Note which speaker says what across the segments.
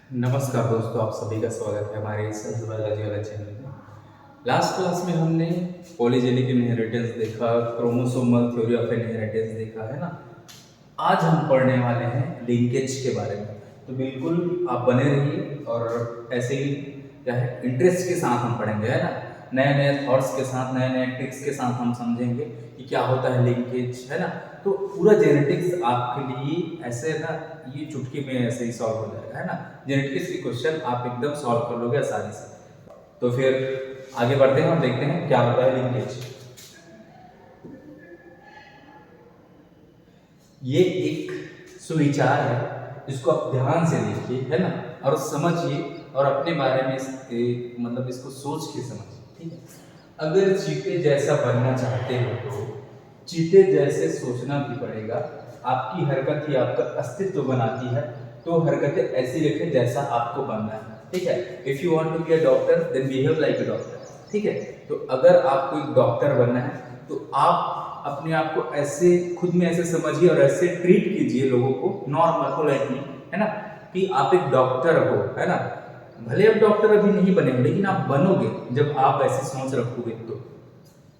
Speaker 1: नमस्कार दोस्तों, आप सभी का स्वागत है हमारे इस बायोलॉजी वाले चैनल में। लास्ट क्लास में हमने पॉलीजेनिक इनहेरिटेंस देखा, क्रोमोसोमल थ्योरी ऑफ इनहेरिटेंस देखा है ना। आज हम पढ़ने वाले हैं लिंकेज के बारे में। तो बिल्कुल आप बने रहिए और ऐसे ही क्या है इंटरेस्ट के साथ हम पढ़ेंगे, है ना। नए नए थॉट्स के साथ, नए नए ट्रिक्स के साथ हम समझेंगे कि क्या होता है लिंकेज, है ना। तो पूरा जेनेटिक्स आपके लिए ऐसे ना, ये चुटकी में ऐसे ही सॉल्व हो जाएगा, है ना। जेनेटिक्स के क्वेश्चन आप एकदम सॉल्व कर लोगे आसानी से। तो फिर आगे बढ़ते हैं और देखते हैं क्या होता है लिंकेज। ये एक सुविचार है, इसको आप ध्यान से देखिए, है ना, और समझिए और अपने बारे में मतलब इसको सोच के समझिए, ठीक है। अगर चीते जैसा बनना चाहते हो तो चीते जैसे सोचना भी पड़ेगा। आपकी हरकत ही आपका अस्तित्व बनाती है, तो हरकतें ऐसी रखें जैसा आपको बनना है, ठीक है। If you want to be a doctor then behave like a doctor, ठीक है। तो अगर आपको एक डॉक्टर बनना है तो आप अपने आप को ऐसे खुद में ऐसे समझिए और ऐसे ट्रीट कीजिए लोगों को नॉर्मल पोलाइटली, है ना, कि आप एक डॉक्टर हो, है ना। भले आप डॉक्टर अभी नहीं बने लेकिन आप बनोगे जब आप ऐसी सोच रखोगे तो।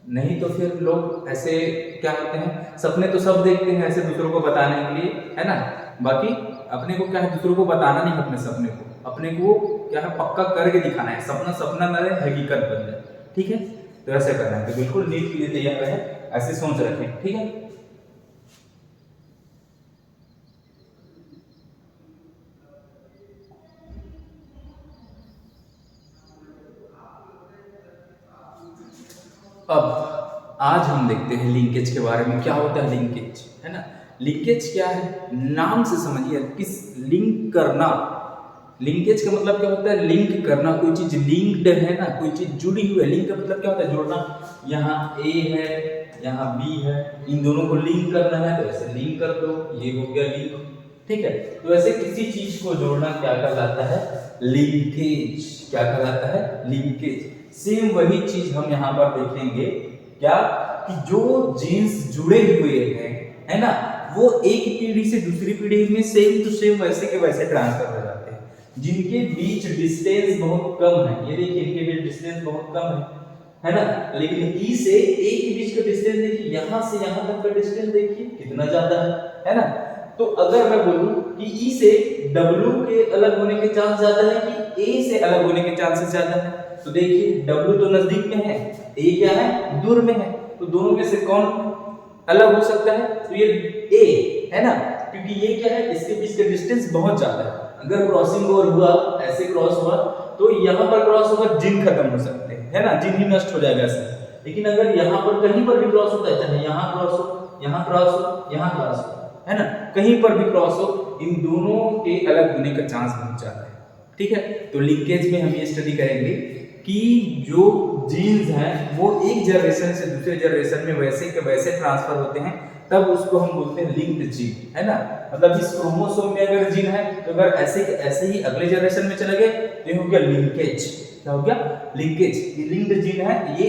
Speaker 1: नहीं तो फिर लोग ऐसे क्या होते हैं, सपने तो सब देखते हैं ऐसे दूसरों को बताने के लिए, है ना। बाकी अपने को क्या है, दूसरों को बताना नहीं, अपने सपने को अपने को क्या है पक्का करके दिखाना है। सपना सपना न रहे, हकीकत बन जाए, ठीक है। तो ऐसे करना है, तो बिल्कुल नीट के लिए तैयार रहे, ऐसी सोच रखें, ठीक है। अब आज हम देखते हैं लिंकेज के बारे में। क्या होता है लिंकेज, है ना। लिंकेज क्या है, नाम से समझिए, किस लिंक करना। लिंकेज का मतलब क्या होता है, लिंक करना। कोई चीज लिंक्ड है ना, कोई चीज जुड़ी हुई है। लिंक का मतलब क्या होता है, जोड़ना। यहाँ ए है, यहाँ बी है, इन दोनों को लिंक करना है तो ऐसे लिंक कर दो, ये हो गया लिंक, ठीक है। तो ऐसे किसी चीज को जोड़ना क्या कहलाता है, लिंकेज। क्या कहलाता है, लिंकेज। सेम वही चीज हम यहाँ पर देखेंगे, क्या कि जो जीन्स जुड़े हुए हैं, है ना, वो एक पीढ़ी से दूसरी पीढ़ी में सेम टू सेम वैसे के वैसे ट्रांसफर हो जाते हैं। जिनके बीच डिस्टेंस बहुत कम है, ये देखिए इनके बीच डिस्टेंस बहुत कम है ना। लेकिन ई से ए के बीच का डिस्टेंस देखिए, यहां से यहां तक का डिस्टेंस देखिए कितना ज्यादा है ना। तो अगर मैं बोलूं कि ई से डब्ल्यू के अलग होने के चांस ज्यादा है कि ए से अलग होने के चांसेस ज्यादा है, तो देखिए डब्ल्यू तो नजदीक में है, ए क्या है, दूर में है। तो दोनों में से कौन अलग हो सकता है, तो ये ए है ना, क्योंकि ये क्या है, इसके बीच का डिस्टेंस बहुत ज्यादा है। अगर क्रॉसिंग ओवर हुआ, ऐसे क्रॉस हुआ, तो यहाँ पर क्रॉस होकर जिन खत्म हो सकते हैं, है ना, जिन ही नष्ट हो जाएगा ऐसे। लेकिन अगर यहाँ पर कहीं पर भी क्रॉस होता है, चाहे यहाँ क्रॉस हो, यहाँ क्रॉस हो, यहाँ क्रॉस हो, है ना, कहीं पर भी क्रॉस हो, इन दोनों के अलग होने का चांस बहुत ज्यादा है, ठीक है। तो लिंकेज में हम ये स्टडी करेंगे कि जो जीन्स हैं वो एक जनरेशन से दूसरे जनरेशन में वैसे के वैसे ट्रांसफर होते हैं, तब उसको हम बोलते हैं लिंक्ड जीन, है ना। मतलब इस क्रोमोसोम में अगर जीन है तो अगर ऐसे ऐसे ही अगले जनरेशन में चले गए तो ये हो गया लिंकेज। क्या हो गया, लिंकेज। ये लिंक्ड जीन है, ये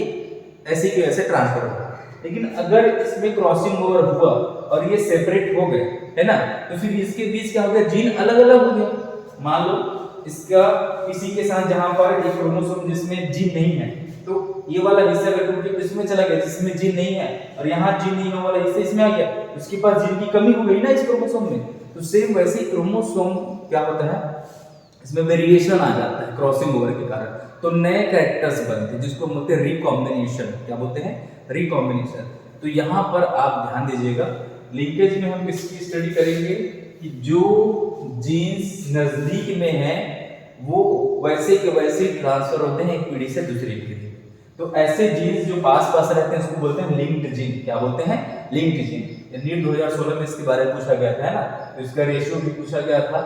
Speaker 1: ऐसे के ऐसे ट्रांसफर होगा। लेकिन अगर इसमें क्रॉसिंग ओवर हुआ और ये सेपरेट हो गए, है ना, तो फिर इसके बीच क्या हो गया, जीन अलग अलग हो गया। मान लो इसका किसी के साथ जहां पर एक क्रोमोसोम जिसमें जीन नहीं है, तो ये वाला हिस्सा अगर टूट के इसमें चला गया जिसमें जीन नहीं है, और यहाँ जीन नहीं होने वाला हिस्सा इसमें आ गया, उसके पास जीन की कमी हो गई ना इस क्रोमोसोम में। तो सेम वैसे क्रोमोसोम क्या होता है, इसमें वेरिएशन आ जाता है क्रॉसिंग ओवर के कारण, तो नए कैरेक्टर्स बनते हैं जिसको बोलते हैं रिकॉम्बिनेशन। क्या बोलते हैं, रिकॉम्बिनेशन। तो यहाँ पर आप ध्यान दीजिएगा, लिंकेज में हम किसकी स्टडी करेंगे कि जो जीन्स नजदीक में है वो वैसे के वैसे ट्रांसफर होते हैं एक पीढ़ी से दूसरी पीढ़ी। तो ऐसे जीन्स जो पास पास रहते हैं उसको बोलते हैं लिंक्ड जीन। क्या बोलते हैं, लिंक्ड जीन। नीट 2016 में इसके बारे में पूछा गया था, है ना, तो इसका रेशियो भी पूछा गया था।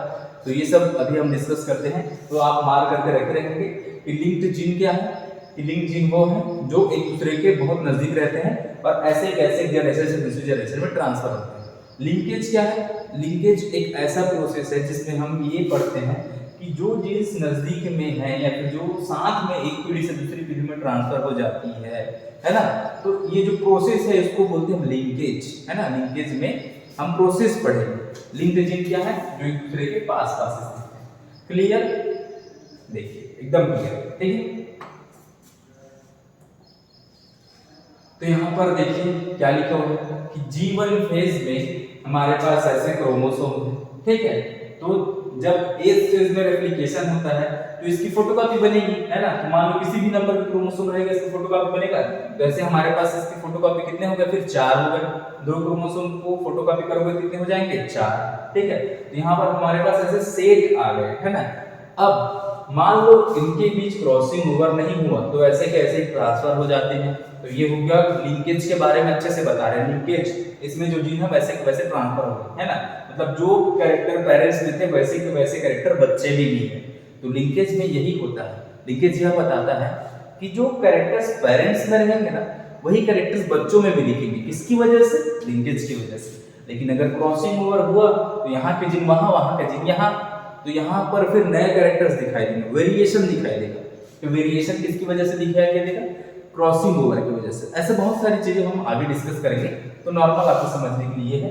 Speaker 1: तो ये सब अभी हम डिस्कस करते हैं, तो आप मार्क करके रखे रहेंगे कि लिंक्ड जीन क्या है। कि लिंक्ड जीन वो है जो एक दूसरे के बहुत नजदीक रहते हैं और ऐसे कैसे जनरेशन से दूसरी जनरेशन में ट्रांसफर होते हैं। लिंकेज क्या है, लिंकेज एक ऐसा प्रोसेस है जिसमें हम ये पढ़ते हैं कि जो जीन्स नजदीक में है या फिर जो साथ में एक पीढ़ी से दूसरी पीढ़ी में ट्रांसफर हो जाती है ना, तो ये जो प्रोसेस है इसको बोलते हैं लिंकेज, है ना। लिंकेज में हम प्रोसेस पढ़ेंगे। लिंक्ड जीन क्या है, जो एक दूसरे के पास पास है। क्लियर, देखिए एकदम क्लियर, ठीक है। तो यहाँ पर देखिए क्या लिखा हुआ है कि G1 फेज में हमारे पास ऐसे क्रोमोसोम है, ठीक है। तो जब एस फेज में रेप्लिकेशन होता है तो इसकी फोटोकॉपी बनेगी, है ना। तो मान लो किसी भी नंबर का क्रोमोसोम रहेगा, इसकी फोटोकॉपी बनेगा। तो ऐसे हमारे पास इसकी फोटोकॉपी कितने हो गए, फिर 4 हो गए। 2 क्रोमोसोम को फोटोकॉपी करोगे कितने हो जाएंगे, 4, ठीक है। तो यहाँ पर हमारे पास ऐसे सेट आ गए, है ना। अब मान लो इनके बीच क्रॉसिंग ओवर नहीं हुआ तो ऐसे कैसे ट्रांसफर हो जाते हैं। तो ये हो गया लिंकेज के बारे में अच्छे से बता रहे हैं। लिंकेज इसमें जो जीन है वैसे के वैसे ट्रांसफर हो गए, है ना। मतलब जो कैरेक्टर पेरेंट्स में थे वैसे के वैसे कैरेक्टर बच्चे में भी है। तो लिंकेज में यही होता है। लिंकेज यह बताता है कि जो कैरेक्टर्स पेरेंट्स में रहेंगे ना वही कैरेक्टर्स बच्चों में भी दिखेंगे। किसकी वजह से, लिंकेज की वजह से। लेकिन अगर क्रॉसिंग ओवर हुआ तो यहाँ के जीन वहां, वहां के जीन यहाँ, तो यहाँ पर फिर नए कैरेक्टर्स दिखाई देंगे, वेरिएशन दिखाई देगा। तो वेरिएशन किसकी वजह से दिखाई देगा, क्रॉसिंग ओवर की वजह से। ऐसे बहुत सारी चीजें हम आगे डिस्कस करेंगे। तो नॉर्मल आपको समझने के लिए है,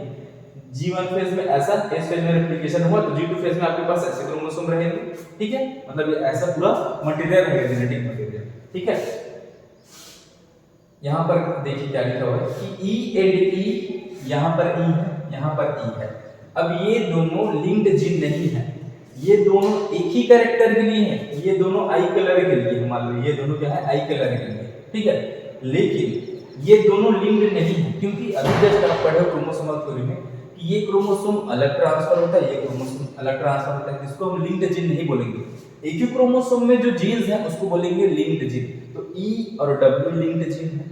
Speaker 1: G1 फेज में ऐसा, S फेज में रेप्लिकेशन हुआ तो G2 फेज में आपके पास ऐसे क्रोमोसोम रहेंगे, ठीक है। मतलब ऐसा पूरा मटेरियल रहेगा, जेनेटिक मटेरियल, ठीक है। यहाँ पर देखिए क्या लिखा हुआ है कि E एंड E, यहाँ पर E है, यहाँ पर E है। अब ये दोनों लिंक्ड जीन नहीं है, ये दोनों एक ही कैरेक्टर के लिए है। ये दोनों आई कलर के लिए, मान लो ये दोनों क्या है, आई कलर के लिए, ठीक है। लेकिन ये दोनों लिंक्ड नहीं है, क्योंकि अभी जस्ट आप पढ़े क्रोमोसोमल थ्योरी में कि ये क्रोमोसोम अलग ट्रांसफर होता है, ये क्रोमोसोम अलग ट्रांसफर होता है। इसको हम लिंक्ड जीन नहीं बोलेंगे। एक ही क्रोमोसोम में जो जीन्स हैं उसको बोलेंगे लिंक्ड जीन। तो E और W लिंक्ड जीन है,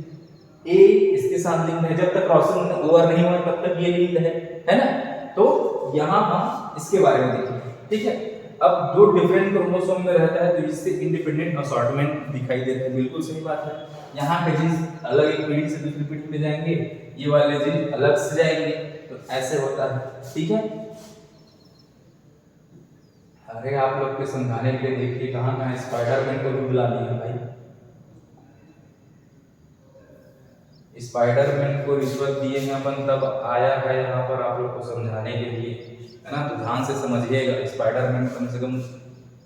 Speaker 1: A इसके साथ लिंक्ड है। जब तक क्रॉसिंग ओवर नहीं हुआ तब तक ये लिंक्ड है ना। तो यहाँ हम इसके बारे में देखेंगे, ठीक है। अब जो डिफरेंट क्रोमोसोम में रहता है तो इससे इंडिपेंडेंट असॉर्टमेंट दिखाई देता है, बिल्कुल सही बात है। यहाँ के जीन्स अलग एक पीढ़ी से दूसरी पीढ़ी में जाएंगे, ये वाले जीन अलग से जाएंगे, तो ऐसे होता है, ठीक है। अरे आप लोग के समझाने के लिए देखिए कहाँ स्पाइडरमैन को भी बुला लिया भाई। स्पाइडरमैन को रिश्वत दिए हैं अपन, तब आया है यहाँ पर आप लोग को समझाने के लिए, है ना। तो ध्यान से समझिएगा। स्पाइडरमैन कम से कम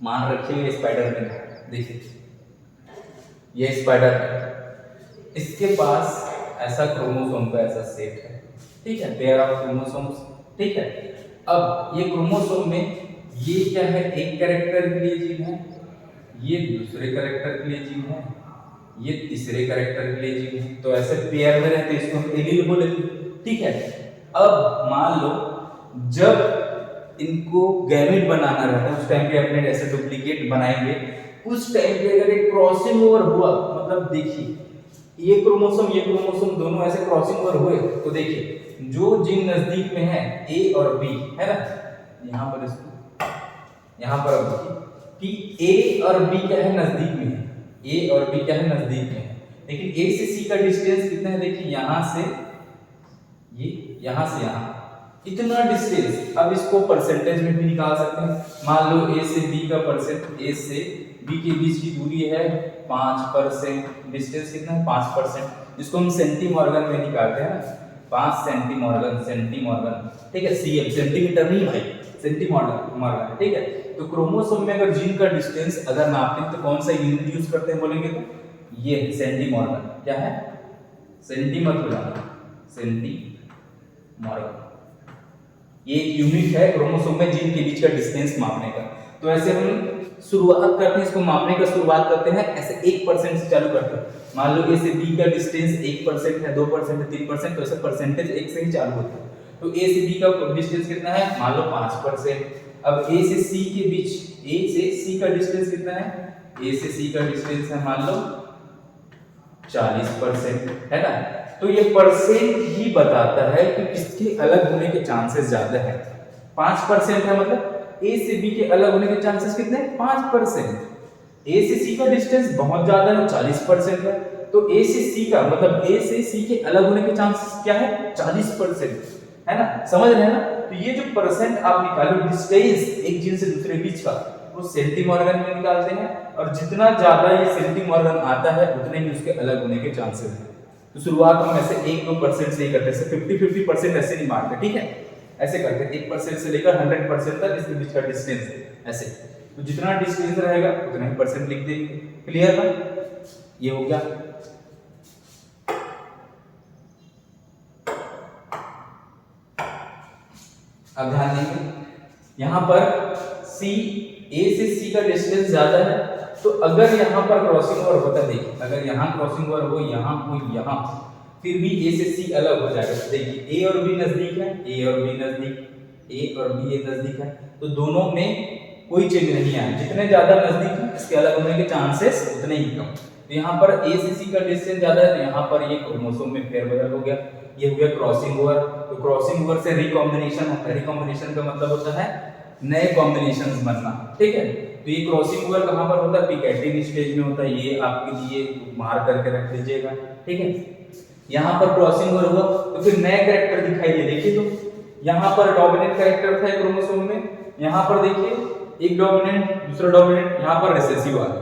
Speaker 1: मान रखिएगा। स्पाइडरमैन देखिए, ये स्पाइडरमैन, इसके पास ऐसा क्रोमोसोम का ऐसा सेट है, ठीक है, पेयर ऑफ क्रोमोसोम्स, ठीक है। अब ये क्रोमोसोम में ये क्या है, एक कैरेक्टर के लिए जीन है, ये दूसरे कैरेक्टर के लिए जीन है, ये तीसरे कैरेक्टर के लिए जीन है। तो ऐसे पेयर में रहते हैं, इसको हम एलील बोलेंगे, ठीक है। अब मान लो जब इनको गैमेट बनाना रहता है उस टाइम पे अपने ऐसे डुप्लीकेट बनाएंगे, उस टाइम पे अगर एक क्रॉसिंग ओवर हुआ, मतलब देखिए ये क्रोमोसोम दोनों ऐसे क्रॉसिंग ओवर हुए, तो देखिए जो जीन नजदीक में है A और B, है ना। यहाँ पर इसको, यहाँ पर अब देखिए कि A और B क्या है, नजदीक में है। A और B क्या है, नजदीक में है। लेकिन A से C का डिस्टेंस कितना है, देखिए यहाँ से ये, यहाँ से यहाँ, इतना डिस्टेंस। अब इसको परसेंटेज में भी निकाल सकते हैं। मान लो A से B का परसेंट, A से B के बीच की दूरी है 5%, डिस्टेंस कितना है, 5%। इसको हम सेंटीमॉर्गन में निकालते हैं ना, 5 सेंटीमॉर्गन, ठीक है। CM सेंटीमीटर नहीं भाई, सेंटीमॉर्गन, ठीक है। तो क्रोमोसोम में अगर जीन का डिस्टेंस अगर नापते हैं तो कौन सा यूनिट यूज करते हैं बोलेंगे तो ये सेंटीमॉर्गन। क्या है, सेंटी मत भूलना, सेंटीमॉर्गन। ये एक यूनिट है क्रोमोसोम में जीन के बीच का डिस्टेंस मापने का। तो ऐसे हम शुरुआत करते हैं, इसको मापने का शुरुआत करते हैं ऐसे 1% से चालू करते हैं। मान लो A से B का डिस्टेंस 1% है, 2% है, 3%, तो ऐसे परसेंटेज 1 से ही चालू होता है। तो A से B का डिस्टेंस कितना है, मान लो 5%। अब A से C के बीच, A से C का डिस्टेंस कितना है, A से C का डिस्टेंस है मान लो 40%, है ना। तो ये परसेंट ही बताता है कि किसके अलग होने के चांसेस ज्यादा है। 5% है, मतलब A से B के अलग होने के चांसेस कितने हैं, 5%। A से C का डिस्टेंस बहुत ज्यादा है, 40% है। तो A से C का मतलब A से C के अलग होने के चांसेस क्या है, 40%, है ना। समझ रहे हैं ना। तो ये जो परसेंट आप निकालो डिस्टेंस एक जीन से दूसरे बीच का, वो सेंटीमॉर्गन में निकालते हैं, और जितना ज्यादा ये सेंटीमॉर्गन आता है उतने ही उसके अलग होने के चांसेस हैं। तो शुरुआत हम ऐसे 1-2% से ही करते हैं, 50-50% ऐसे नहीं मारते, ठीक है। ऐसे करते हैं 1% से लेकर 100% तक इसके बीच का डिस्टेंस, ऐसे तो जितना डिस्टेंस रहेगा उतना ही परसेंट लिख देंगे। क्लियर ना? ये हो गया। अब ध्यान देंगे यहां पर सी, ए से सी का डिस्टेंस ज्यादा है, तो अगर यहां पर क्रॉसिंग ओवर होता, देखिए अगर यहां क्रॉसिंग ओवर हो, यहां हो, यहां, फिर भी ए से सी अलग हो जाएगा। देखिए ए और बी नजदीक है, ए और बी नजदीक, ए और बी ए नजदीक है, तो दोनों में कोई चेंज नहीं आया। जितने ज्यादा नजदीक है इसके अलग होने के चांसेस उतने ही कम। तो यहाँ पर ए से सी का डिस्टेंस ज्यादा है, तो यहाँ पर ये क्रोमोसोम में फेरबदल हो गया, ये हो गया क्रॉसिंग ओवर। तो क्रॉसिंग ओवर से रिकॉम्बिनेशन होता है। रिकॉम्बिनेशन का मतलब होता है नए कॉम्बिनेशंस बनना। ठीक है, तो ये क्रॉसिंग ओवर कहां पर होता है? पिकेटिंग स्टेज में होता है। ये आपके लिए मार्क करके रख लीजिएगा। ठीक है, यहाँ पर क्रॉसिंग ओवर हुआ तो फिर नए कैरेक्टर दिखाई दे। देखिए तो यहाँ पर डोमिनेंट कैरेक्टर था क्रोमोसोम में, यहाँ पर देखिए एक डोमिनेंट, दूसरा डोमिनेंट, यहाँ पर रिसेसिव आ गया,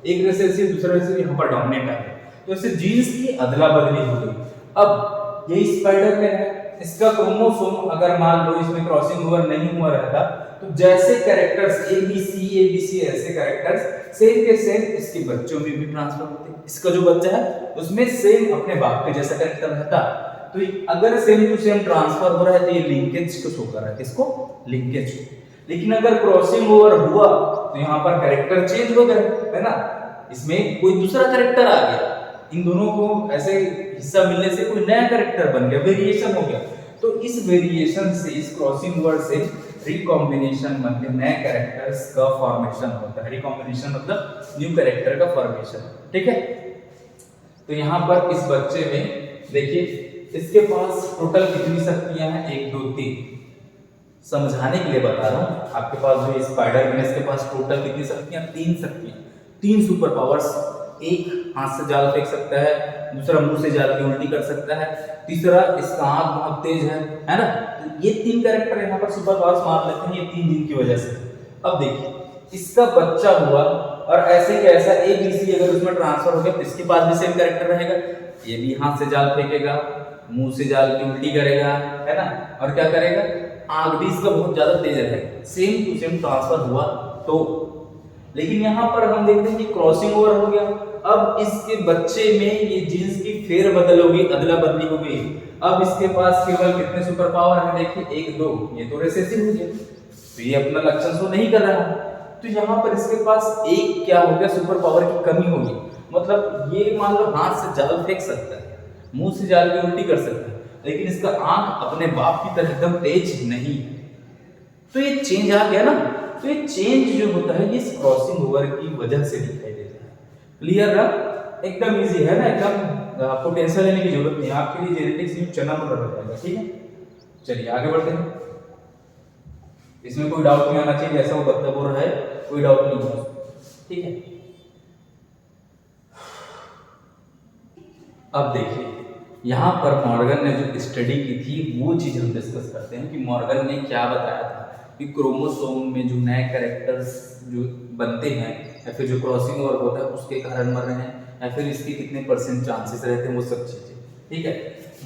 Speaker 1: एक रिसेसिव दूसरा रिसेसिव, यहाँ पर डोमिनेंट आ गया। तो इससे जीन्स की अदला बदली हो गई। अब ये स्पाइडर में है, इसका क्रोमोसोम अगर मान लो इसमें क्रॉसिंग ओवर नहीं हुआ रहता, तो जैसे कैरेक्टर्स ए बी सी ऐसे कैरेक्टर्स सेम के सेम इसके बच्चों में भी ट्रांसफर होते हैं। इसका जो बच्चा है उसमें सेम अपने बाप के जैसा कैरेक्टर रहता। तो अगर सेम टू सेम ट्रांसफर हो रहा है तो ये लिंकेज को शो कर रहा है। किसको? लिंकेज को। लेकिन अगर क्रॉसिंग ओवर हुआ तो यहाँ पर कैरेक्टर चेंज हो गए, है ना, इसमें कोई दूसरा कैरेक्टर आ गया, इन दोनों को ऐसे हिस्सा मिलने से कोई नया कैरेक्टर बन गया, वेरिएशन हो गया। तो इस वेरिएशन से, इस क्रॉसिंग ओवर से रिकॉम्बिनेशन बनते नए कैरेक्टर्स का फॉर्मेशन होता है। रिकॉम्बिनेशन मतलब न्यू कैरेक्टर का फॉर्मेशन। ठीक है, तो यहाँ पर इस बच्चे में देखिए इसके पास टोटल कितनी शक्तियां हैं? 1 2 3। समझाने के लिए बता रहा हूँ। आपके पास जो स्पाइडर में इसके पास टोटल कितनी शक्तियां? 3 शक्तियां, 3 सुपर पावर्स। एक हाथ से जाल फेंक सकता है, दूसरा मुंह से जाल की उल्टी कर सकता है, तीसरा इसका आंख बहुत तेज है ना। तो ये 3 कैरेक्टर यहाँ पर सुपर पावर्स मार लेते हैं, ये 3 जिनकी वजह से। अब देखिए इसका बच्चा हुआ और ऐसे कैसा ए बी सी अगर उसमें ट्रांसफर हो गया तो इसके पास भी सेम कैरेक्टर रहेगा। ये भी हाथ से जाल फेंकेगा, मुंह से जाल की उल्टी करेगा, है ना, और क्या करेगा? आंख भी इसका बहुत ज्यादा तेज रहेगा। सेम टू सेम ट्रांसफर हुआ तो। लेकिन यहाँ पर हम देखते हैं कि क्रॉसिंग ओवर हो गया। अब इसके बच्चे में ये जीन्स की फेरबदल हो गई, अदला बदली हो गई। अब इसके पास केवल कितने सुपर पावर है? देखिए 1 2, ये तो रिसेसिव हो गया, तो ये अपना लक्षण शो नहीं कर रहा। तो यहाँ पर इसके पास एक क्या हो गया? सुपर पावर की कमी होगी। मतलब ये मान लो हाथ से जाल फेंक सकता है, मुंह से जाल की उल्टी कर सकता है, लेकिन इसका आंख अपने बाप की तरह एकदम तेज नहीं। तो ये चेंज आ गया ना। तो ये चेंज जो होता है ये क्रॉसिंग ओवर की वजह से दिखाई देता है। क्लियर ना? एकदम इजी है ना, एकदम आपको टेंशन लेने की जरूरत नहीं। आपके लिए जेनेटिक्स न्यू चना मटर हो जाएगा। ठीक है, चलिए आगे बढ़ते हैं। इसमें कोई डाउट नहीं आना चाहिए, जैसा वो बता बोल रहा है कोई डाउट नहीं होगा। ठीक है, अब देखिए यहाँ पर मॉर्गन ने जो स्टडी की थी वो चीज हम डिस्कस करते हैं कि मॉर्गन ने क्या बताया था कि क्रोमोसोम में जो नए कैरेक्टर्स जो बनते हैं या फिर जो क्रॉसिंग ओवर होता है उसके कारण मर रहे हैं या फिर इसके कितने % चांसेस रहते हैं, वो सब चीजें। ठीक है,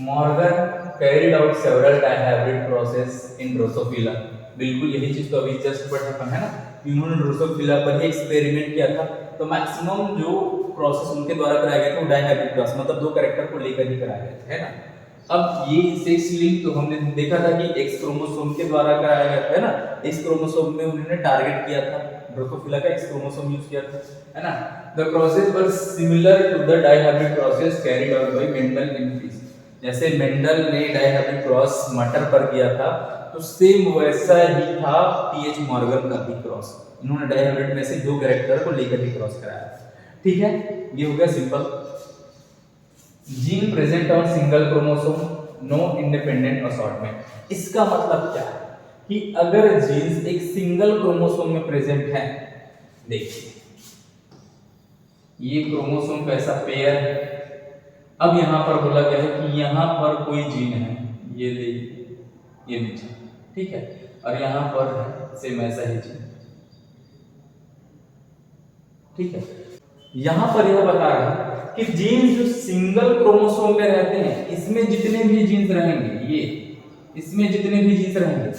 Speaker 1: Morgan carried out several dihybrid process in Drosophila. बिल्कुल यही चीज तो अभी जस्ट पढ़ा था, है ना। इन्होंने ड्रोसोफिला पर ही एक्सपेरिमेंट किया था। तो मैक्सिमम जो प्रोसेस उनके द्वारा कराया गया था वो डायहाइब्रिड क्रॉस, मतलब 2 कैरेक्टर को लेकर ही कराया गया था, है ना। अब ये सेक्स लिंक तो हमने देखा था कि एक्स क्रोमोसोम के द्वारा कराया गया था, है ना। एक्स क्रोमोसोम में उन्होंने टारगेट किया था, ड्रोसोफिला का एक्स क्रोमोसोम यूज किया था, है ना। The process were similar to the dihybrid process carried out by Mendel in fish. जैसे मेंडल ने डायहाइब्रिड क्रॉस मटर पर किया था तो सेम वैसा ही था टीएच मॉर्गन का भी क्रॉस। इन्होंने डायहाइब्रिड में से 2 कैरेक्टर को लेकर ही क्रॉस कराया। ठीक है, ये हो गया simple. Gene present on single chromosome, no independent assortment. इसका मतलब क्या है कि अगर जीन्स एक सिंगल क्रोमोसोम में प्रेजेंट है, देखिए ये क्रोमोसोम का ऐसा पेयर है। अब यहां पर बोला गया है कि यहां पर कोई जीन है, ये देखिए ये नीचे, ठीक है, और यहां पर है सेम ऐसा ही जीन। ठीक है, यहां पर यह बता रहा है कि जीन्स जो सिंगल क्रोमोसोम में रहते हैं इसमें जितने भी जीन्स रहेंगे, ये इसमें जितने भी जीन्स रहेंगे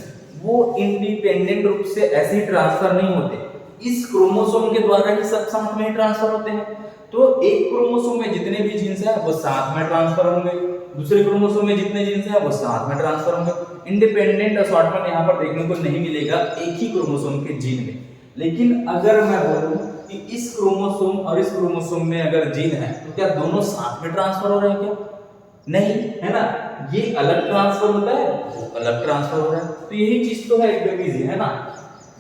Speaker 1: वो इंडिपेंडेंट रूप से ऐसे ही ट्रांसफर नहीं होते, इस क्रोमोसोम के द्वारा ही सब साथ में ट्रांसफर होते हैं। तो एक क्रोमोसोम में जितने भी जीन्स है वो साथ में ट्रांसफर होंगे, दूसरे क्रोमोसोम में जितने जीन्स है वो साथ में ट्रांसफर होंगे। इंडिपेंडेंट असॉर्टमेंट यहाँ पर देखने को नहीं मिलेगा एक ही क्रोमोसोम के जीन में। लेकिन अगर मैं बोलूं कि इस क्रोमोसोम और इस क्रोमोसोम में अगर जीन है तो क्या दोनों साथ में ट्रांसफर हो रहे हैं क्या? नहीं, है ना। ये अलग ट्रांसफर होता है, वो अलग ट्रांसफर हो रहा है। तो यही चीज तो है एकदम इजी, है ना।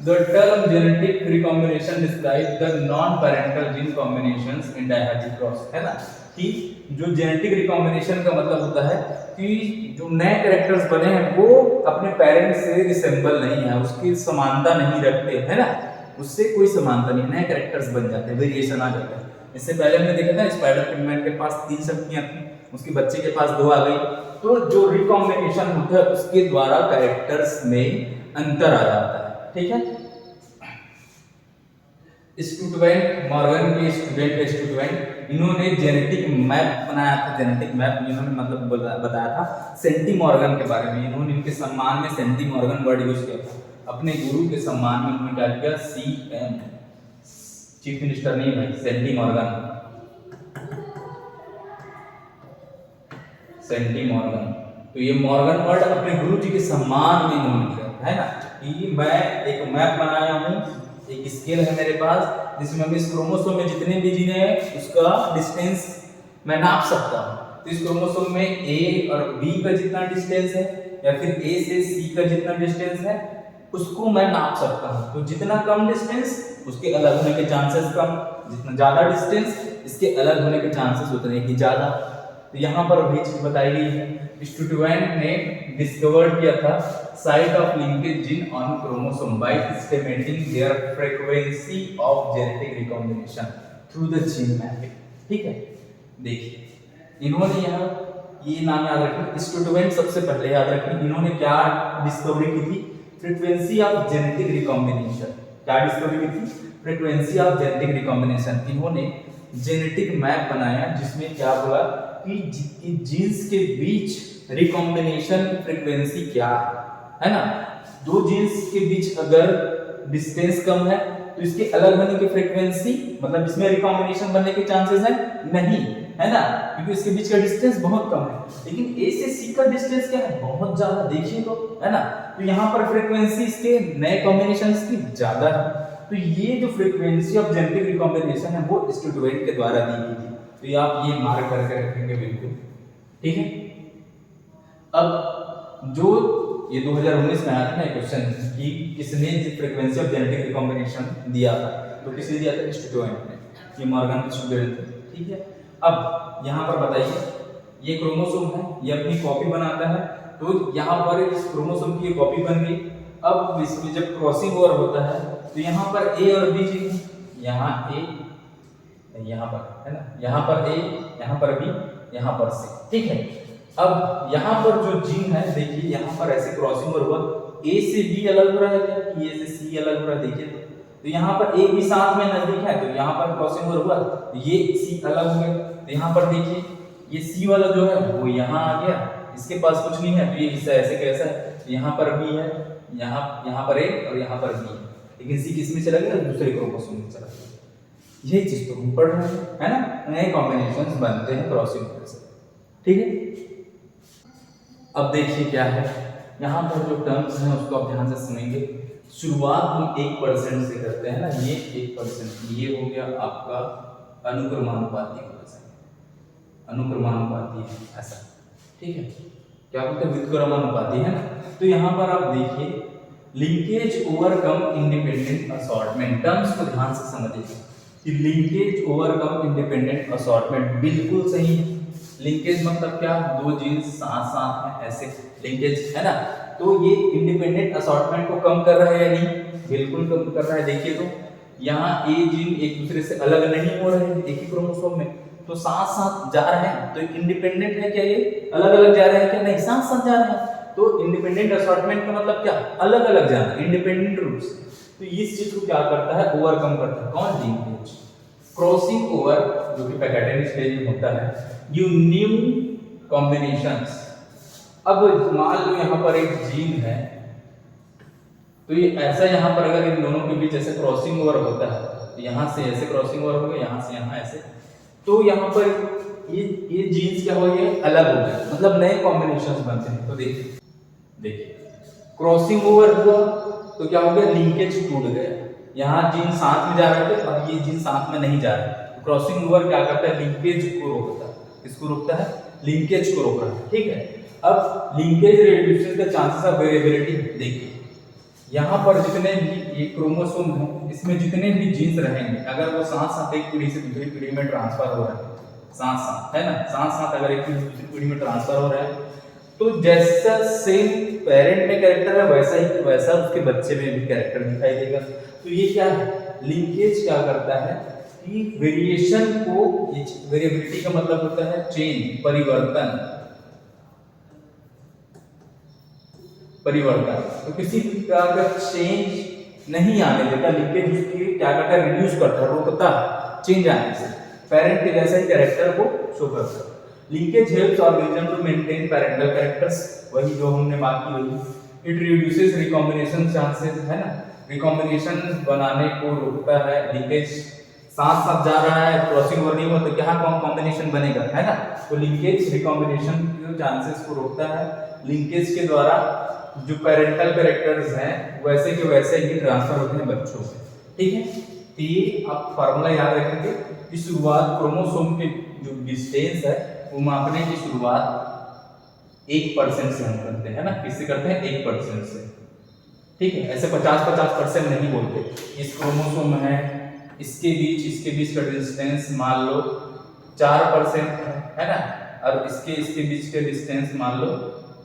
Speaker 1: The term genetic recombination describes the non-parental gene combinations in dihaptic process, है ना। कि जो जेनेटिक रिकॉम्बिनेशन का मतलब होता है कि जो नए कैरेक्टर्स बने हैं वो अपने पेरेंट्स से रिसेंबल नहीं है, उसकी समानता नहीं रखते, है ना। उससे कोई समानता नहीं, नए कैरेक्टर्स बन जाते हैं, वेरिएशन आ जाता है। इससे पहले हमने देखा था स्पाइडर पिगमैन के पास 3 शक्तियां थी, उसके बच्चे के पास 2 आ गई। तो जो रिकॉम्बिनेशन होता है उसके द्वारा कैरेक्टर्स में अंतर आ जाता है, ठीक है। स्टूडेंट मॉर्गन के स्टूडेंट इन्होंने जेनेटिक मैप बनाया था। जेनेटिक मैप इन्होंने मतलब बताया था सेंटी मॉर्गन के बारे में। इन्होंने इनके सम्मान में सेंटी मॉर्गन वर्ड यूज किया था। अपने गुरु के सम्मान में उन्होंने क्या किया, CM, चीफ मिनिस्टर नहीं भाई, सेंटी मॉर्गन, सेंटी मॉर्गन। तो ये मॉर्गन वर्ड अपने गुरु जी के सम्मान में इन्होंने किया, है ना। कि मैं एक मैप बनाया हूँ, एक स्केल है मेरे पास जिसमें हम इस क्रोमोसोम में जितने भी जीन है उसका डिस्टेंस मैं नाप सकता हूँ। तो इस क्रोमोसोम में A और B का जितना डिस्टेंस है या फिर A से C का जितना डिस्टेंस है उसको मैं नाप सकता हूँ। तो जितना कम डिस्टेंस उसके अलग होने के चांसेस कम, जितना ज्यादा डिस्टेंस इसके अलग होने के चांसेस उतने ही ज्यादा। तो यहाँ पर वही चीज बताई गई है। स्टूडेंट ने डिस्कवर्ड किया था site of linkage gene on chromosome by estimating their frequency of genetic recombination through the gene mapping, ठीक है। देखिए इन्होंने यहाँ ये नाम याद रखें, स्टूडेंट सबसे पहले याद रखें। इन्होंने क्या डिस्कवरी की थी, फ्रीक्वेंसी ऑफ जेनेटिक रिकॉम्बिनेशन। क्या डिस्कवरी की थी, फ्रीक्वेंसी ऑफ जेनेटिक रिकॉम्बिनेशन। इन्होंने जेनेटिक मैप बनाया जिसमें क्या बोला कि जीन्स के बीच रिकॉम्बिनेशन की फ्रीक्वेंसी क्या है ना। दो जीन्स के बीच अगर डिस्टेंस कम है तो इसके अलग होने की फ्रीक्वेंसी मतलब इसमें रिकॉम्बिनेशन बनने के चांसेस है नहीं, है ना, क्योंकि इसके बीच का डिस्टेंस बहुत कम है। लेकिन A से C का डिस्टेंस क्या है, बहुत ज्यादा, देखिए तो, है ना। तो यहाँ पर फ्रीक्वेंसी इसके नए कॉम्बिनेशंस की ज्यादा है। तो ये जो फ्रीक्वेंसी ऑफ जेनेटिक रिकॉम्बिनेशन है वो स्टूडेंट के द्वारा दी गई थी। तो ये आप ये मार्क करके रखेंगे बिल्कुल, ठीक है। अब जो ये 2019 में आया था ना क्वेश्चन कि किसने फ्रीक्वेंसी ऑफ जेनेटिक रिकॉम्बिनेशन दिया था, तो किसने दिया था, स्टूडेंट ने, ये मॉर्गन के स्टूडेंट थे, ठीक है। अब यहाँ पर बताइए ये क्रोमोसोम है, ये अपनी कॉपी बनाता है। तो यहाँ पर इस क्रोमोसोम की ये कॉपी बन गई। अब इसमें जब क्रॉसिंग ओवर होता है तो यहाँ पर A और B जीन, यहाँ A, यहाँ पर, है ना, यहाँ पर A, यहाँ पर B, यहाँ पर C, ठीक है। अब यहाँ पर जो जीन है देखिए यहाँ पर ऐसे क्रॉसिंग ओवर हुआ, A से B अलग हो रहा है क्या, कि A से C अलग हो रहा है, देखिए तो यहाँ पर A भी साथ में नजदीक है तो यहाँ पर क्रॉसिंग ओवर हुआ, ये C अलग हो गया। तो यहाँ पर देखिए ये C वाला जो है वो यहाँ आ गया, इसके पास कुछ नहीं है तो ये हिस्सा ऐसे कैसा है, यहाँ पर B है, यहाँ पर A और यहाँ पर B है, लेकिन C किस में चला गया, दूसरे क्रोमोसोम में चला गया। यही चीज तो हम पढ़ रहे हैं, है ना, नए कॉम्बिनेशंस बनते हैं क्रॉसिंग ओवर से, ठीक है। अब देखिए क्या है, यहाँ पर जो टर्म्स हैं उसको आप ध्यान से सुनेंगे। शुरुआत हम 1% से करते हैं ना, ये 1%, ये हो गया आपका अनुक्रमानुपाती वजन, अनुक्रमानुपाती है ऐसा, ठीक है। क्या बोलते हैं, व्युत्क्रमानुपाती, है ना। तो यहाँ पर आप देखिए linkage overcome independent assortment, terms को ध्यान से समझिए कि लिंकेज ओवरकम इंडिपेंडेंट असॉर्टमेंट बिल्कुल सही है। लिंकेज मतलब क्या, दो जीन्स साथ साथ में ऐसे लिंकेज, है ना। तो ये इंडिपेंडेंट असॉर्टमेंट को कम कर रहा है या नहीं, बिल्कुल कम कर रहा है। देखिए तो यहाँ ए जीन एक दूसरे से अलग नहीं हो रहे हैं एक ही क्रोमोसोम में, तो साथ साथ जा रहे हैं। तो इंडिपेंडेंट है क्या, ये अलग अलग जा रहे हैं क्या, नहीं, साथ साथ जा रहे हैं। तो इंडिपेंडेंट असॉर्टमेंट का मतलब क्या, अलग अलग जाना, इंडिपेंडेंट रूप से। तो इस चीज को क्या करता है, ओवरकम करता है, कौन, लिंकेज। क्रॉसिंग ओवर जो कि पैकेटिंग स्टेज में होता है, यू न्यू कॉम्बिनेशंस। अब मान लो यहाँ पर एक जीन है, तो तो ये ऐसा यहाँ पर अगर इन दोनों के बीच ऐसे क्रॉसिंग ओवर होता है, तो यहाँ से ऐसे क्रॉसिंग ओवर हो गया, यहाँ से यहाँ ऐसे, तो यहाँ पर ये जीन्स क्या हो गए, अलग हो गए, मतलब नए कॉम्बिनेशंस बनते हैं। तो देखिए देखिए क्रॉसिंग ओवर हुआ तो क्या हो गया, लिंकेज टूट गया, यहाँ जीन्स साथ में जा रहे थे और ये जीन्स साथ में नहीं जा रहा है। क्रॉसिंग ओवर क्या करता है, लिंकेज को रोकता है। किसको रोकता है, लिंकेज को रोक रहा है, ठीक है। अब linkage reduces the chances of variability. देखिए यहाँ पर जितने भी ये क्रोमोसोम है, इसमें जितने भी जीन्स रहेंगे, अगर वो साथ साथ एक पीढ़ी से दूसरी पीढ़ी में ट्रांसफर हो रहा है, साथ साथ है ना, साथ साथ अगर एक पीढ़ी से दूसरी पीढ़ी में ट्रांसफर हो रहा है, तो जैसा सेम पेरेंट में कैरेक्टर है वैसा उसके बच्चे में भी कैरेक्टर दिखाई देगा। तो ये क्या है, लिंकेज क्या करता है कि वेरिएशन को, वेरिएबिलिटी का मतलब होता है चेंज, परिवर्तन, तो किसी प्रकार का चेंज नहीं आने देता, लिंकेज उसकी क्या करता है, रिड्यूस करता है, रोकता है चेंज आने से, पेरेंट के जैसा ही कैरेक्टर को शो करता है। Linkage helps organism to maintain parental characters, वही जो हमने बात की वही। इट रिड्यूसेस रिकॉम्बिनेशन चांसेस, है ना, रिकॉम्बिनेशन बनाने को रोकता है। लिंकेज साथ साथ जा रहा है, क्रॉसिंग ओवर नहीं हुआ तो क्या कॉम्बिनेशन बनेगा, है ना। तो लिंकेज रिकॉम्बिनेशन के चांसेस को रोकता है। लिंकेज के द्वारा जो पेरेंटल कैरेक्टर्स हैं वैसे के वैसे ही ट्रांसफर होते हैं बच्चों में, ठीक है। तो ये आप फार्मूला याद रखेंगे कि शुरुआत क्रोमोसोम के जो डिस्टेंस है वो मापने की शुरुआत 1% से हम करते हैं ना, किससे करते हैं, 1% से, ठीक है। ऐसे 50-50% नहीं बोलते। इस क्रोमोसोम है, इसके बीच का डिस्टेंस मान लो 4% है ना, और इसके बीच का डिस्टेंस मान लो,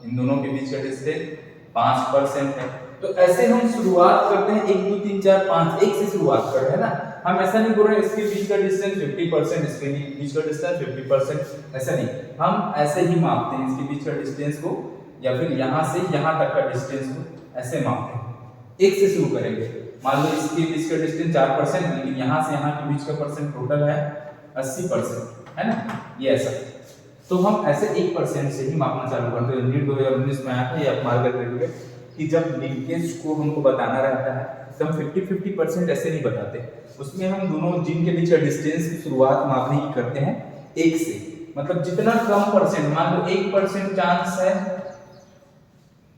Speaker 1: इन दोनों के बीच का डिस्टेंस 5% है। तो ऐसे हम शुरुआत करते हैं 1 2 3 4 5, 1 से शुरुआत कर रहे हैं ना। हम ऐसा नहीं बोल रहे इसके बीच का डिस्टेंस 50%, इसके बीच का डिस्टेंस 50%, ऐसा नहीं। हम ऐसे ही मापते हैं इसके बीच का डिस्टेंस को, या फिर यहाँ से यहाँ तक का डिस्टेंस को ऐसे मापते हैं। 1 से शुरू करेंगे, मान लो इसके बीच का डिस्टेंस 4%, लेकिन यहाँ से यहाँ के बीच का परसेंट टोटल है 80%, है ना, ये ऐसा। तो हम ऐसे 1% से ही मापना चालू करते हैं। नीट 2019 में आया था, ये आप मार्क कर लीजिए कि जब लिंकेज को हमको बताना रहता है तो हम 50-50% ऐसे नहीं बताते, उसमें हम दोनों जीन के बीच का डिस्टेंस की शुरुआत मापने की करते हैं 1 से। मतलब जितना कम परसेंट, मान लो 1% चांस है,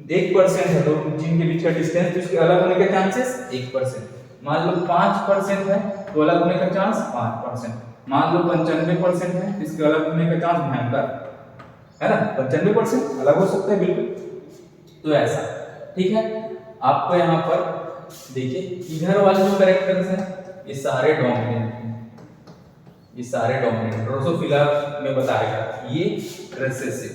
Speaker 1: 1% है तो जीन के बीच का डिस्टेंस, तो इसके अलग होने का चांसेस 1%। मान लो 5% है तो अलग होने का चांस 5%। मान लो 95% है, इसके अलग होने का चांस भयंकर है ना, 95% अलग हो सकता है बिल्कुल। तो ऐसा, ठीक है। आपको यहाँ पर देखिए इधर वाले जो कैरेक्टर्स हैं ये सारे डोमिनेंट हैं, ये सारे डोमिनेंट ड्रोसोफिला में बताएगा, ये रिसेसिव,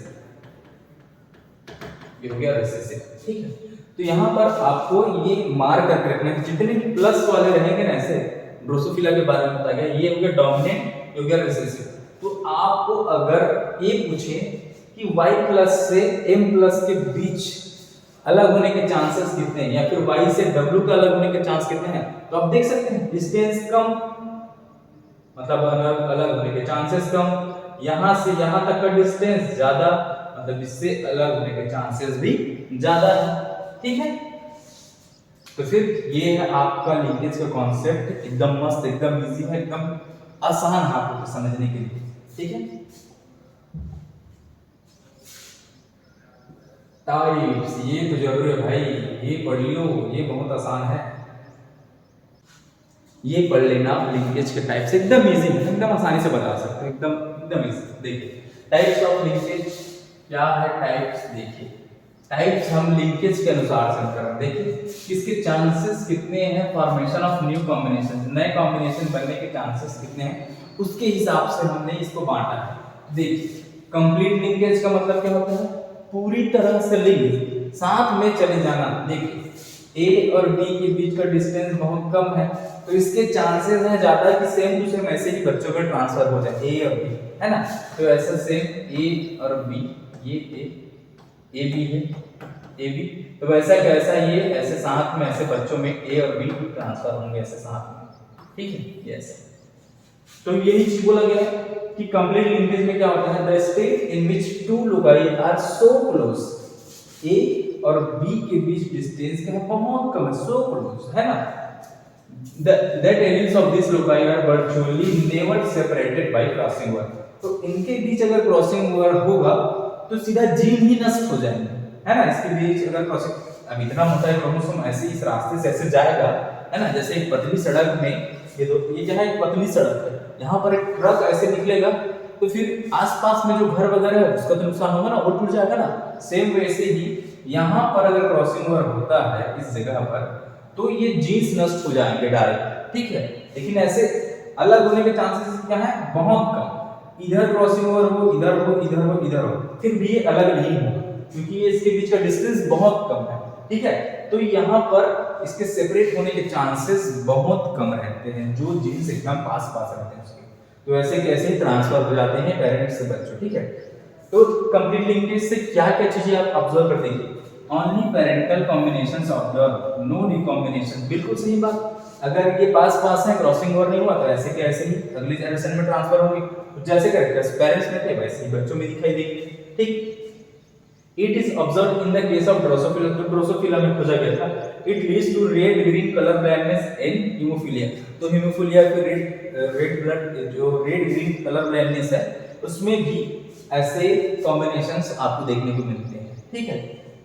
Speaker 1: ये हो गया रिसेसिव, ठीक है। तो यहाँ पर आपको ये मार्क करके रखना है, जितने भी प्लस वाले रहेंगे ना, ऐसे ड्रोसोफिला के बारे में बताया गया, ये हो गया डोमिनेंट, ये हो गया रिसेसिव। तो आपको अगर ये पूछे कि Y+ से M+ के बीच अलग होने के चांसेस कितने हैं, या फिर Y से W का अलग होने के चांस कितने हैं, तो आप देख सकते हैं डिस्टेंस कम, मतलब अलग होने के चांसेस कम, यहाँ से यहाँ तक का डिस्टेंस ज्यादा, मतलब इससे अलग होने के चांसेस भी ज्यादा है, ठीक है। तो फिर ये है आपका लिंकेज का कॉन्सेप्ट, एकदम मस्त, एकदम इजी है, एकदम आसान है आपको समझने के लिए, ठीक है। टाइप्स, ये तो जरूर है भाई, ये पढ़ लियो, ये बहुत आसान है, ये पढ़ लेना आप। लिंकेज के टाइप्स एकदम इजी है, एकदम आसानी से बता सकते हैं, एकदम इजी। देखिए टाइप्स ऑफ लिंकेज क्या है, टाइप्स देखिए, टाइप्स हम लिंकेज के अनुसार से कर रहे हैं। देखिए इसके चांसेस कितने हैं, फॉर्मेशन ऑफ न्यू कॉम्बिनेशन, नए कॉम्बिनेशन बनने के चांसेस कितने हैं, उसके हिसाब से हमने इसको बांटा है। देखिए कंप्लीट लिंकेज का मतलब क्या होता है, पूरी तरह से लिंक, साथ में चले जाना। देखिए ए और बी के बीच का डिस्टेंस बहुत कम है, तो इसके चांसेस हैं ज्यादा कि सेम टू सेम ऐसे ही बच्चों में ट्रांसफर हो जाए, ए और बी, है ना। तो ऐसा सेम ए और बी, ये ए बी है, ए बी, तो वैसा कैसा ये ऐसे साथ में ऐसे बच्चों में ए और बी ट्रांसफर होंगे ऐसे साथ में, ठीक है। यस, तो यही चीज बोला गया कि कंप्लीट लिंकेज में क्या होता है, the state in which two loci are so close, A और बी के बीच डिस्टेंस क्या है, बहुत कम है, सो क्लोज है ना। That aliens of this loci are virtually never separated by crossing over। तो इनके बीच अगर क्रॉसिंग ओवर होगा तो सीधा जीन ही नष्ट हो जाएंगे, है ना। इसके बीच अगर क्रॉसिंग, अब इतना मोटा है क्रोमोसोम ऐसे इस रास्ते से ऐसे जाएगा, है ना। जैसे एक पतली सड़क में ये क्या है, एक पतली सड़क है, यहाँ पर एक ट्रक ऐसे निकलेगा तो फिर आसपास में जो घर वगैरह है उसका तो नुकसान होगा ना, वो टूट जाएगा ना। सेम वैसे ही यहाँ पर अगर क्रॉसिंग ओवर होता है इस जगह पर तो ये जीन्स नष्ट हो जाएंगे डायरेक्ट, ठीक है। लेकिन ऐसे अलग होने के चांसेस क्या है, बहुत कम। इधर क्रॉसिंग ओवर हो, इधर हो, इधर हो, इधर हो, फिर भी ये अलग नहीं हो, क्योंकि ये इसके बीच का डिस्टेंस बहुत कम है, ठीक है। तो यहाँ पर इसके सेपरेट होने के चांसेस बहुत कम रहते हैं, जो जीन्स एकदम पास पास रहते हैं उसके। तो ऐसे कैसे ही ट्रांसफर हो जाते हैं पेरेंट्स से बच्चों, ठीक है। तो कंप्लीट लिंकेज से क्या क्या चीजें आप ऑब्जर्व कर देंगे, only parental combinations observe, no recombination, बिल्कुल सही बात। अगर ये पास पास है, क्रॉसिंग ओवर नहीं हुआ तो ऐसे के ऐसे ही अगली जनरेशन में ट्रांसफर होंगे, जैसे कैरेक्टर्स पेरेंट्स में थे वैसे ही बच्चों में दिखाई देंगे, ठीक। It is observed in the case of Drosophila, तो ड्रोसोफिला में खोजा गया था। It leads to red green color blindness and hemophilia। तो हेमोफिलिया फिर रेड ब्लड जो रेड ग्रीन कलर ब्लाइंडनेस है उसमें भी ऐसे कॉम्बिनेशंस आपको देखने को मिलते हैं, ठीक है।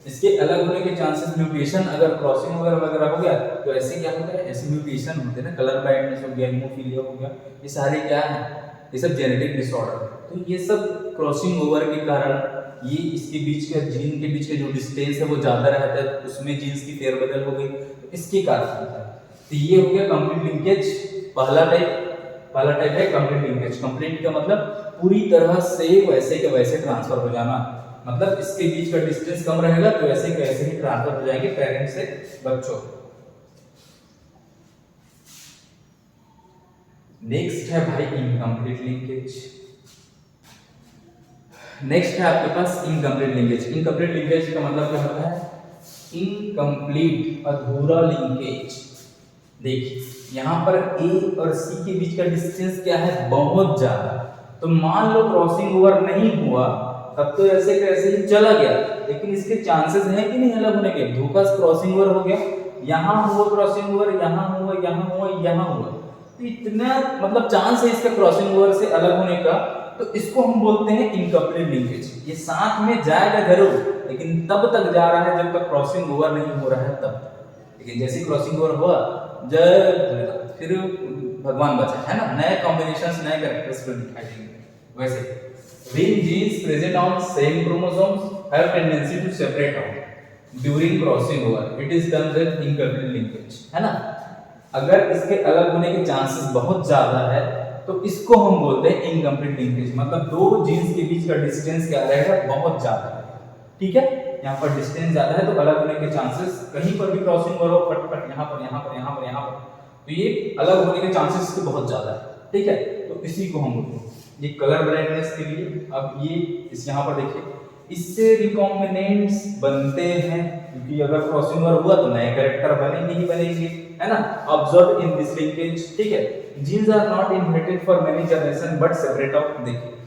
Speaker 1: इसके अलग होने के चांसेस, म्यूटेशन अगर क्रॉसिंग वगैरह हो गया तो ऐसे क्या होता है, ऐसे म्यूटेशन होते हैं ना, कलर ब्लाइंडनेस हो गया, हेमोफिलिया हो गया, ये सारे क्या है, ये सब जेनेटिक डिसऑर्डर। तो ये सब क्रॉसिंग ओवर के कारण ये इसके बीच का जीन के बीच का जो डिस्टेंस है वो ज्यादा रहता है, उसमें जीन्स की फेरबदल हो गई, तो इसके कारण होता है। तो ये हो गया कंप्लीट लिंकेज, पहला टाइप है कंप्लीट लिंकेज। कंप्लीट का मतलब पूरी तरह से वैसे के वैसे ट्रांसफर हो जाना, मतलब इसके बीच का डिस्टेंस कम रहेगा तो वैसे के वैसे ही ट्रांसफर हो जाएंगे पेरेंट्स से बच्चों। नेक्स्ट है भाई इनकम्प्लीट लिंकेज। नेक्स्ट है आपके पास इनकम्प्लीट लिंकेज। इनकम्प्लीट लिंकेज का मतलब क्या होता है, इनकम्प्लीट अधूरा लिंकेज। देखिए यहाँ पर ए और सी के बीच का डिस्टेंस क्या है, बहुत ज्यादा। तो मान लो क्रॉसिंग ओवर नहीं हुआ तब तो ऐसे कैसे ही चला गया, लेकिन इसके चांसेस हैं कि नहीं अलग होने के। धोखा क्रॉसिंग ओवर हो गया, यहाँ हुआ क्रॉसिंग ओवर, यहाँ हुआ, यहाँ हुआ, यहाँ हुआ, तो इतना मतलब चांस है इसका क्रॉसिंग ओवर से अलग होने का, तो इसको हम बोलते हैं इनकम्प्लीट लिंकेज। ये साथ में जाएगा जरूर, लेकिन तब तक जा रहा है जब तक क्रॉसिंग ओवर नहीं हो रहा है तब तक। लेकिन जैसे क्रॉसिंग ओवर हुआ जब फिर भगवान बचा, है ना, नए कॉम्बिनेशंस नए कैरेक्टर्स को दिखाई देंगे। वैसे when genes present on same chromosomes have tendency to separate out during crossing over, it is termed as incomplete linkage, है ना। अगर इसके अलग होने के चांसेस बहुत ज्यादा है तो इसको हम बोलते हैं इनकम्प्लीट लिंकेज। मतलब दो जीन्स के बीच का डिस्टेंस क्या रहेगा, बहुत ज्यादा है, ठीक है। यहाँ पर डिस्टेंस ज्यादा है तो अलग होने के चांसेस, कहीं पर भी क्रॉसिंग ओवर हो फटफट यहाँ पर यहाँ पर यहाँ पर यहाँ पर, तो ये अलग होने के चांसेस इसके बहुत ज्यादा है, ठीक है। तो इसी को हम बोलते हैं ये कलर ब्लाइंडनेस के लिए। अब ये इस यहाँ पर देखिए, इससे रिकॉम्बिनेंट्स बनते हैं, क्योंकि अगर क्रॉसिंग ओवर हुआ तो नए कैरेक्टर बनेंगे ही बनेंगे, है ना। ऑब्जर्व इन दिस लिंकेज, ठीक है। Genes are not inherited for many generation but separate out. देखिए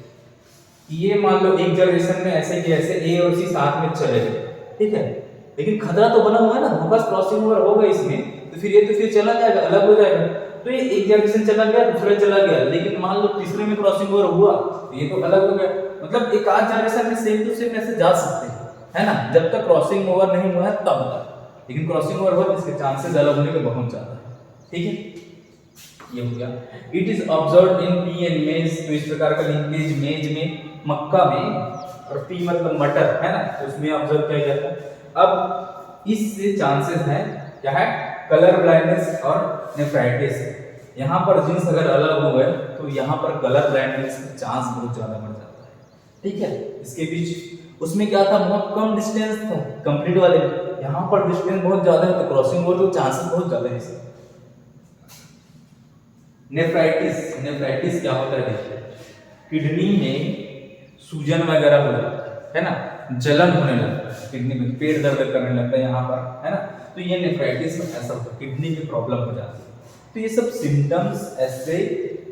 Speaker 1: ये मान लो एक जनरेशन में ऐसे कि ऐसे ए और सी साथ में चले गए, ठीक है, लेकिन खतरा तो बना हुआ है ना, फोकस क्रॉसिंग ओवर हो गई इसमें, तो फिर ये तो फिर चला जाएगा, अलग हो जाएगा। तो ये एक जनरेशन चला गया, दूसरा चला गया, लेकिन मान लो तीसरे में क्रॉसिंग ओवर हुआ तो ये तो अलग हो गया। मतलब एक आध जनरेशन में सेम टू सेम ऐसे जा सकते हैं, है ना, जब तक क्रॉसिंग ओवर नहीं हुआ है तब तक। लेकिन क्रॉसिंग ओवर हुआ तो इसके चांसेस अलग होने के बहुत ज्यादा है, ठीक है। ये हो गया। It is observed in P and मेज। तो इस प्रकार का लिंकेज मेज में, मक्का में, और पी मतलब मटर, है ना, तो उसमें ऑब्जर्व किया जाता है। अब इससे चांसेस है क्या है, कलर ब्लाइंडनेस और नेफ्राइटिस। यहाँ पर जीन्स अगर अलग हो गए तो यहाँ पर कलर ब्लाइंडनेस का चांस बहुत ज्यादा बढ़ जाता है, ठीक है। इसके बीच उसमें क्या था, बहुत कम डिस्टेंस था कंप्लीट वाले में, यहाँ पर डिस्टेंस बहुत ज्यादा है तो क्रॉसिंग ओवर के चांसेस बहुत ज्यादा है इसके। नेफ्राइटिस क्या होता है, देखिए किडनी में सूजन वगैरह हो जाता है ना, जलन होने लगता है किडनी में, पेट दर्द करने लगता है यहाँ पर, है ना। तो ये नेफ्राइटिस में ऐसा होता है, किडनी में प्रॉब्लम हो जाती है। तो ये सब सिम्टम्स ऐसे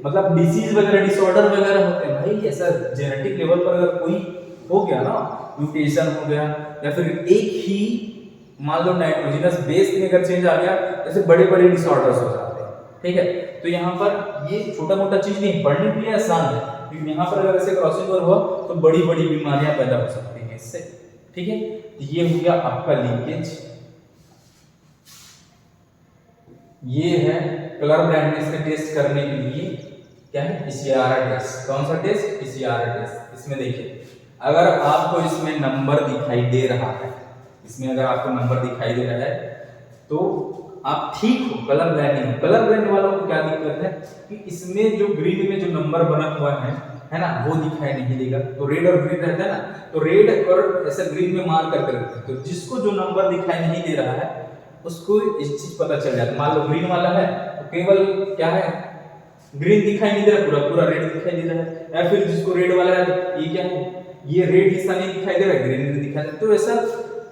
Speaker 1: मतलब डिसीज वगैरह डिसऑर्डर वगैरह होते हैं भाई। ऐसा जेनेटिक लेवल पर अगर कोई हो गया ना, म्यूटेशन हो गया, या फिर एक ही मान लो नाइट्रोजनस बेस में अगर चेंज आ गया, जैसे बड़े बड़े डिसऑर्डर्स हो जाते हैं, ठीक है। तो यहाँ पर ये छोटा मोटा चीज नहीं, पढ़ने के लिए आसान है, लेकिन यहाँ पर अगर ऐसे क्रॉसिंग हुआ तो बड़ी बड़ी बीमारियां पैदा हो सकती हैं इससे, ठीक है। तो ये हो गया आपका लिंकेज। ये है कलर ब्लाइंडनेस का टेस्ट करने के लिए क्या है, पीसीआर टेस्ट। कौन सा टेस्ट, पीसीआर टेस्ट। इसमें देखिए अगर आपको इसमें नंबर दिखाई दे रहा है, इसमें अगर आपको नंबर दिखाई दे रहा है तो आप ठीक हो, कलर ब्लाइंड नहीं हो। कलर ब्लाइंड वालों को क्या दिक्कत है कि इसमें जो ग्रीन में जो नंबर बना हुआ है ना, वो दिखाई नहीं देगा। तो रेड और ग्रीन रहता है ना, तो रेड और ऐसा ग्रीन में मार्क करके रखते हैं, तो जिसको जो नंबर दिखाई नहीं दे रहा है उसको इस चीज पता चल जाता है। मान लो ग्रीन वाला है तो केवल क्या है, ग्रीन दिखाई नहीं दे रहा, पूरा पूरा रेड दिखाई दे रहा है। या फिर जिसको रेड वाला है तो ये क्या है, ये रेड हिस्सा नहीं दिखाई दे रहा, ग्रीन नहीं दिखाई दे रहा। तो ऐसा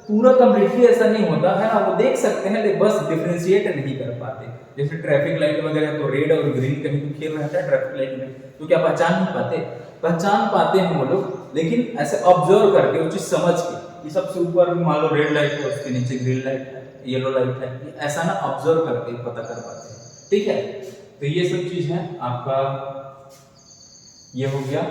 Speaker 1: पूरा कंप्लीटली ऐसा नहीं होता है ना, वो देख सकते हैं लेकिन बस डिफरेंशिएट नहीं कर पाते। जैसे ट्रैफिक लाइट वगैरह तो रेड और ग्रीन कहीं तो खेल रहता है ट्रैफिक लाइट में, तो क्या पहचान नहीं पाते, पहचान पाते हैं वो लोग, लेकिन ऐसे ऑब्जर्व करके वो चीज समझ के कि सबसे ऊपर मान लो रेड लाइट है, उसके नीचे ग्रीन लाइट है, येलो लाइट है, ऐसा ना ऑब्जर्व करके पता कर पाते हैं, ठीक है। तो ये सब चीज है आपका, ये हो गया।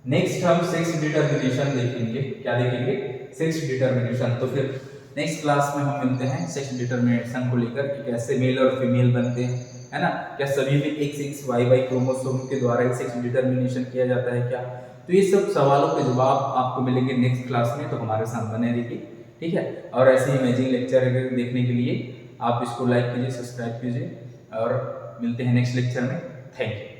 Speaker 1: नेक्स्ट हम सेक्स डिटर्मिनेशन देखेंगे, क्या देखेंगे, सेक्स डिटर्मिनेशन। तो फिर नेक्स्ट क्लास में हम मिलते हैं सेक्स डिटर्मिनेशन को लेकर कि कैसे मेल और फीमेल बनते हैं, है ना, क्या सभी में XXY क्रोमोसोम के द्वारा ही सेक्स डिटर्मिनेशन किया जाता है क्या। तो ये सब सवालों के जवाब आपको मिलेंगे नेक्स्ट क्लास में, तो हमारे साथ बने रहिए, ठीक है। और ऐसे इमेजिंग लेक्चर देखने के लिए आप इसको लाइक कीजिए, सब्सक्राइब कीजिए, और मिलते हैं नेक्स्ट लेक्चर में। Thank you.